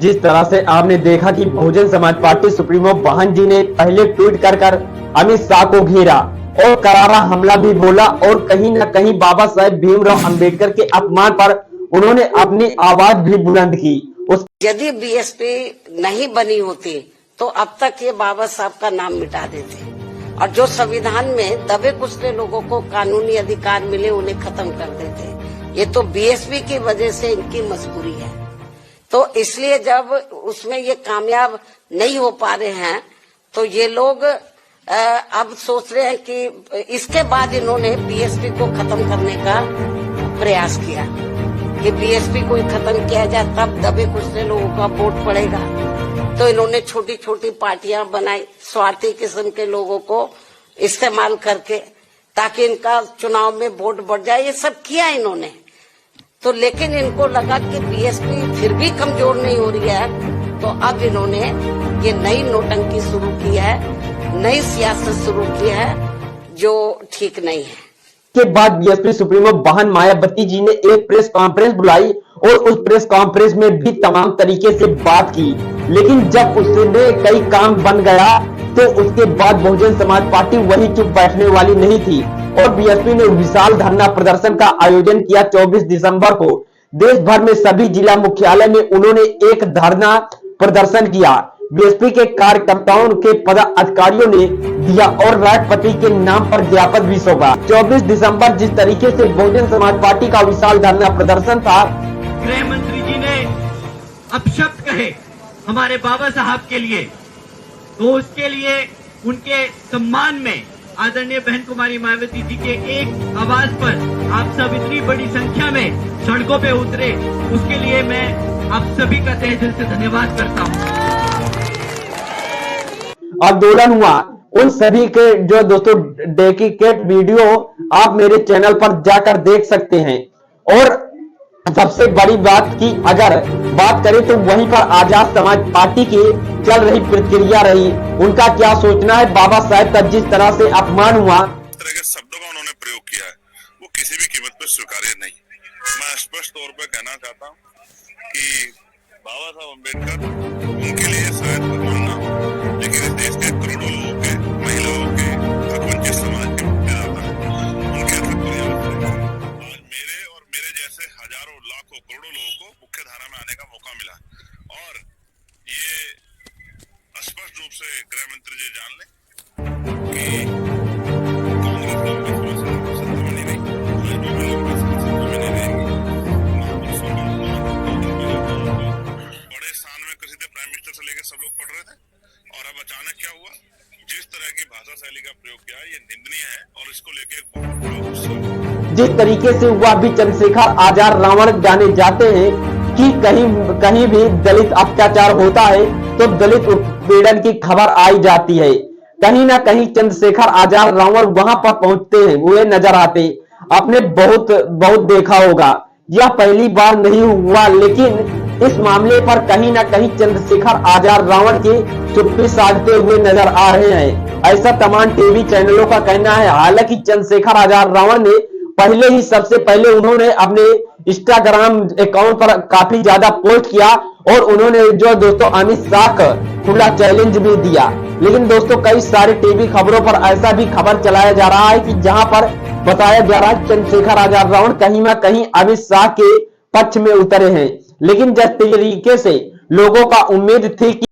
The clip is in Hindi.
जिस तरह से आपने देखा कि बहुजन समाज पार्टी सुप्रीमो वाहन जी ने पहले ट्वीट कर अमित शाह को घेरा और करारा हमला भी बोला और कहीं न कहीं बाबा साहेब भीमराव अंबेडकर के अपमान पर उन्होंने अपनी आवाज भी बुलंद की। यदि बीएसपी नहीं बनी होती तो अब तक ये बाबा साहब का नाम मिटा देते और जो संविधान में दबे कुचले लोगों को कानूनी अधिकार मिले उन्हें खत्म कर देते। ये तो बीएसपी की वजह से इनकी मजबूरी है। तो इसलिए जब उसमें ये कामयाब नहीं हो पा रहे हैं तो ये लोग अब सोच रहे हैं कि इसके बाद इन्होंने बीएसपी को खत्म करने का प्रयास किया कि बीएसपी को खत्म किया जाए तब दबे कुचले लोगों का वोट पड़ेगा। तो इन्होंने छोटी छोटी पार्टियां बनाई स्वार्थी किस्म के लोगों को इस्तेमाल करके ताकि इनका चुनाव में वोट बढ़ जाए। ये सब किया इन्होंने तो, लेकिन इनको लगा कि बीएसपी फिर भी कमजोर नहीं हो रही है तो अब इन्होंने ये नई नोटंकी शुरू की है, नई सियासत शुरू की है जो ठीक नहीं है। के बाद बीएसपी सुप्रीमो वाहन मायावती जी ने एक प्रेस कॉन्फ्रेंस बुलाई और उस प्रेस कॉन्फ्रेंस में भी तमाम तरीके से बात की, लेकिन जब उसने कई काम बन गया तो उसके बाद बहुजन समाज पार्टी वही चुप बैठने वाली नहीं थी और बीएसपी ने विशाल धरना प्रदर्शन का आयोजन किया। 24 दिसंबर को देश भर में सभी जिला मुख्यालय में उन्होंने एक धरना प्रदर्शन किया। बीएसपी के कार्यकर्ताओं के पदाधिकारियों ने दिया और राष्ट्रपति के नाम पर ज्ञापन भी सौंपा। 24 दिसंबर जिस तरीके से बहुजन समाज पार्टी का विशाल धरना प्रदर्शन था, गृह मंत्री जी ने अपशब्द कहे हमारे बाबा साहब के लिए, तो उसके लिए उनके सम्मान में आदरणीय बहन कुमारी मायावती जी के एक आवाज पर आप सब इतनी बड़ी संख्या में सड़कों पे उतरे, उसके लिए मैं आप सभी का तहे दिल से धन्यवाद करता हूँ। आंदोलन हुआ उन सभी के जो दोस्तों डेडिकेट वीडियो आप मेरे चैनल पर जाकर देख सकते हैं। और सबसे बड़ी बात की अगर बात करें तो वहीं पर आजाद समाज पार्टी की चल रही प्रक्रिया रही, उनका क्या सोचना है बाबा साहेब का जिस तरह से अपमान हुआ, तरह के शब्दों का उन्होंने प्रयोग किया है वो किसी भी कीमत पर स्वीकार्य नहीं। मैं स्पष्ट तौर पर कहना चाहता हूँ कि बाबा साहब अम्बेडकर उनके लिए शायद भगवान ना हो, लेकिन इस देश के करोड़ों लोगों के, महिलाओं के, हकवंचित समाज के मुक्तिदाता है, उनके हक को याद करें। आज मेरे और मेरे जैसे हजारों लाखों करोड़ों लोगों को मुख्य धारा में आने का मौका मिला और ये स्पष्ट रूप से गृह मंत्री जी जान लें कि कांग्रेस सत्ता में नहीं रही, सत्ता में नहीं रहेगी। बड़े स्थान में किसी थे प्राइम मिनिस्टर से लेकर सब लोग पढ़ रहे थे और अब अचानक क्या हुआ, जिस तरह की भाषा शैली का प्रयोग किया है ये निंदनीय है और इसको लेकर बहुत बड़ा गुस्सा। जिस तरीके से हुआ भी चंद्रशेखर आजाद रावण जाने जाते हैं कि कहीं भी दलित अत्याचार होता है तो दलित उत्पीड़न की खबर आई जाती है। कहीं ना कहीं चंद्रशेखर आजाद रावण वहां पर पहुंचते हैं, हुए नजर आते। आपने बहुत देखा होगा, यह पहली बार नहीं हुआ, लेकिन इस मामले पर कहीं ना कहीं चंद्रशेखर आजाद रावण के चुप्पी साधते हुए नजर आ रहे हैं, ऐसा तमाम टीवी चैनलों का कहना है। हालांकि चंद्रशेखर आजाद रावण ने पहले ही सबसे पहले उन्होंने अपने इंस्टाग्राम अकाउंट पर काफी ज्यादा पोस्ट किया और उन्होंने जो दोस्तों अमित शाह का खुला चैलेंज भी दिया। लेकिन दोस्तों कई सारे टीवी खबरों पर ऐसा भी खबर चलाया जा रहा है कि जहां पर बताया जा रहा है चंद्रशेखर आजाद रावण कहीं ना कहीं अमित शाह के पक्ष में उतरे हैं, लेकिन जिस तरीके से लोगों का उम्मीद थी कि